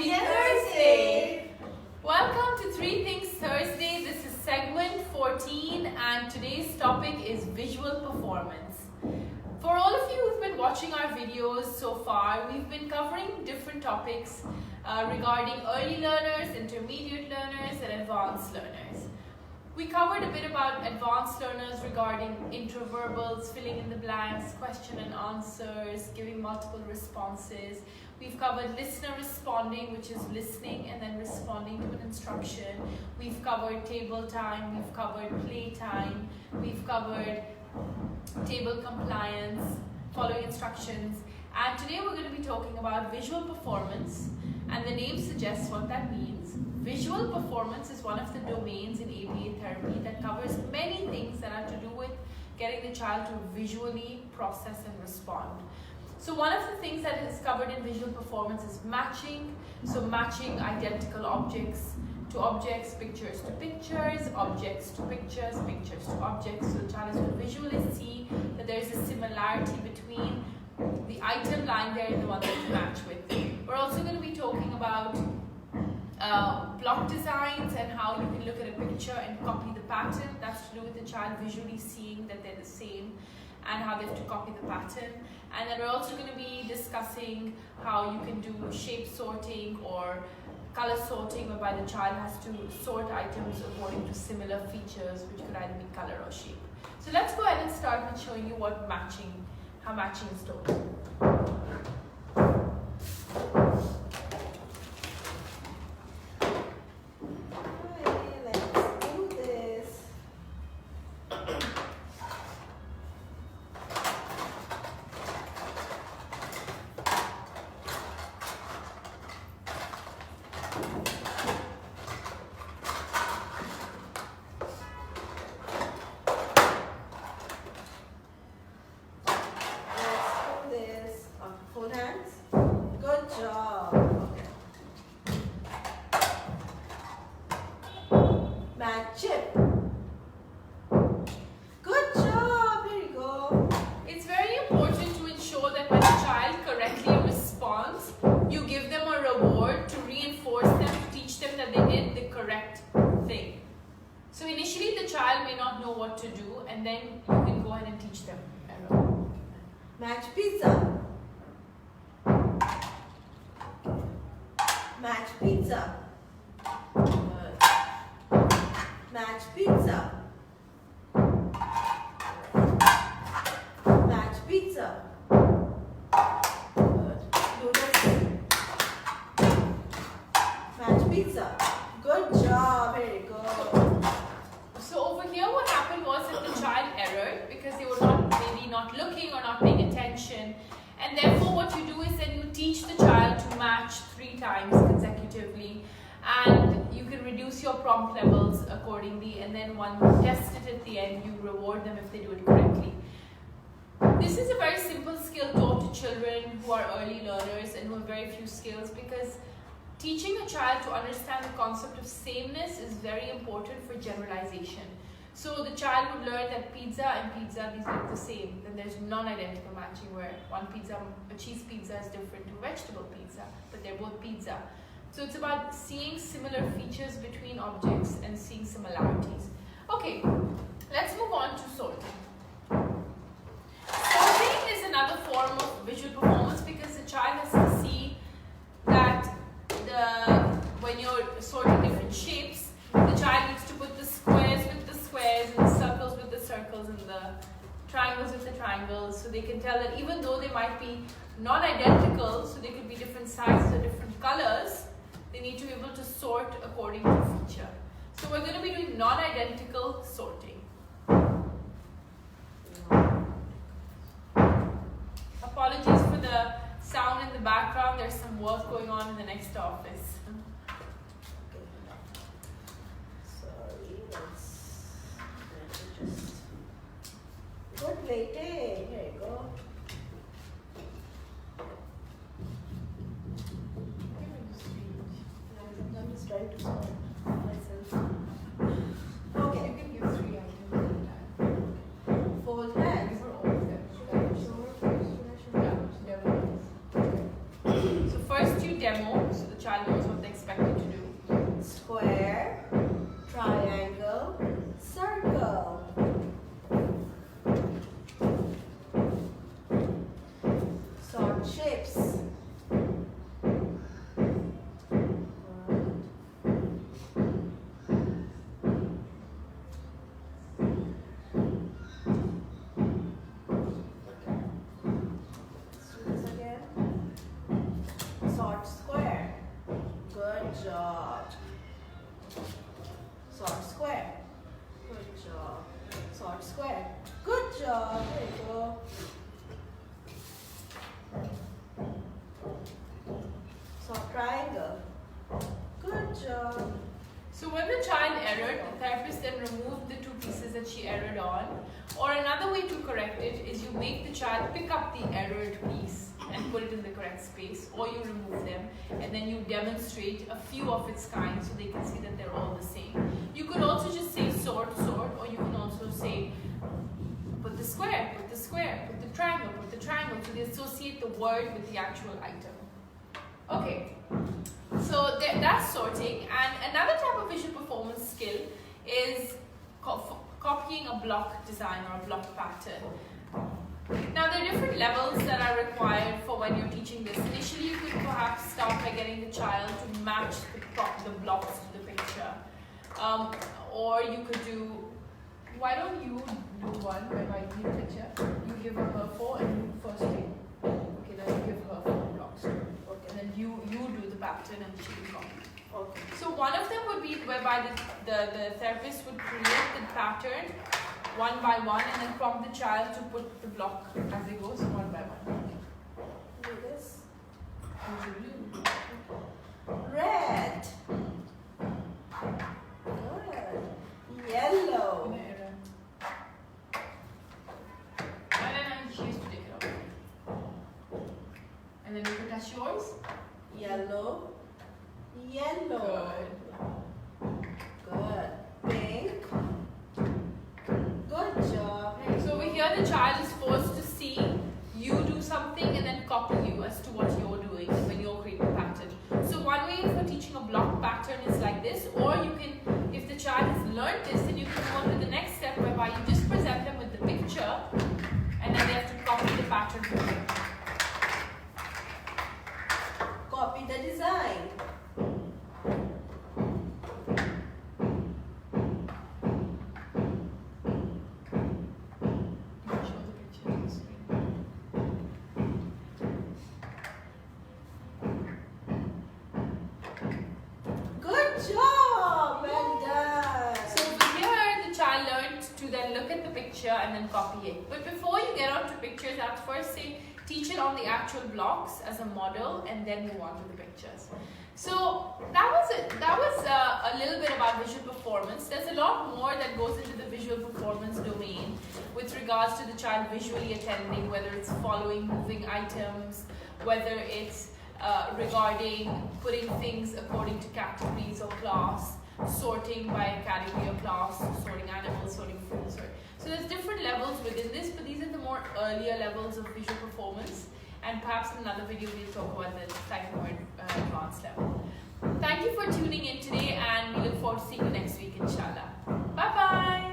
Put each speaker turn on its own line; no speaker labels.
Happy Thursday! Welcome to Three Things Thursday. This is segment 14 and today's topic is visual performance. For all of you who've been watching our videos so far, we've been covering different topics regarding early learners, intermediate learners and advanced learners. We covered a bit about advanced learners regarding interverbals, filling in the blanks, question and answers, giving multiple responses. We've covered listener responding, which is listening and then responding to an instruction. We've covered table time, we've covered play time, we've covered table compliance, following instructions. And today we're going to be talking about visual performance, and the name suggests what that means. Visual performance is one of the domains in ABA therapy that covers many things that are to do with getting the child to visually process and respond. So one of the things that is covered in visual performance is matching. So matching identical objects to objects, pictures to pictures, objects to pictures, pictures to objects. So the child is to visually see that there is a similarity between the item lying there and the one that you match with. We're also going to be talking about block designs and how you can look at a picture and copy the pattern. That's to do with the child visually seeing that they're the same and how they have to copy the pattern. And then we're also going to be discussing how you can do shape sorting or color sorting, whereby the child has to sort items according to similar features, which could either be color or shape. So let's go ahead and start with showing you how matching is done. So initially the child may not know what to do, and then you can go ahead and teach them.
Match pizza. Match pizza. Match pizza. Match pizza. Match pizza. Good job. Here you go.
So over here what happened was that the child errored because they were maybe not looking or not paying attention, and therefore what you do is then you teach the child to match 3 times consecutively, and you can reduce your prompt levels accordingly, and then when you test it at the end you reward them if they do it correctly. This is a very simple skill taught to children who are early learners and who have very few skills, because teaching a child to understand the concept of sameness is very important for generalization. So the child would learn that pizza and pizza, these look the same. Then there's non-identical matching, where a cheese pizza is different to a vegetable pizza, but they're both pizza. So it's about seeing similar features between objects and seeing similarities. Okay, let's move on to sorting. Sorting is another form of visual performance, because the child has to see that when you're sorting different shapes, the child needs to put the squares with the squares and the circles with the circles and the triangles with the triangles, so they can tell that even though they might be non-identical, so they could be different sizes or different colors, they need to be able to sort according to feature. So we're going to be doing non-identical sorting. Apologies for the sound in the background, there's some work going on in the next office.
Sorry, let's just good plating. Here you go. I'm just trying to sort myself. Okay.
You can give 3 items at a time.
Fold hands.
For all of them. So first you demo, so the child knows
job. Sort square. Good job. Sort square. Good job. There you go. Sort triangle. Good job.
So when the child erred, the therapist then removed the two pieces that she erred on. Or another way to correct it is you make the child pick up the erred piece and put it in the correct space, or you remove them and then you demonstrate a few of its kind so they can see that they're all the same. You could also just say sort, or you can also say put the square, put the square, put the triangle, so they associate the word with the actual item. Okay, so that's sorting. And another type of visual performance skill is copying a block design or a block pattern. Now there are different levels that are required for when you're teaching this. Initially you could perhaps start by getting the child to match the blocks to the picture. Or you could do, why don't you do one whereby you give a picture, you give her 4 and you first thing. Okay, then you give her 4 blocks. Okay, and then you do the pattern and she will copy.
Okay.
So one of them would be whereby the therapist would create the pattern one by one and then prompt the child to put the block as it goes one by one.
Do this.
Blue.
Red. Good. Yellow.
And then she has to take it off. And then you can touch yours.
Yellow. Yellow. Good. Pink. Good job.
So over here the child is forced to see you do something and then copy you as to what you're doing when you're creating a pattern. So one way for teaching a block pattern is like this, or you can, if the child has learned this, then you can go on to the next step whereby you just present them with the picture and then they have to copy the pattern from the picture.
Copy the design. Good job. Well done.
So over here the child learned to then look at the picture and then copy it. But before you get on to pictures, I'd first say teach it on the actual blocks as a model and then move on to the pictures. So that was it. That was a little bit about visual performance. There's a lot more that goes into the visual performance domain with regards to the child visually attending, whether it's following moving items, whether it's regarding putting things according to categories or class, sorting by category or class, sorting animals, sorting fruits. So there's different levels within this, but these are the more earlier levels of visual performance. And perhaps in another video we'll talk about the slightly more advanced level. Thank you for tuning in today, and we look forward to seeing you next week, inshallah. Bye bye.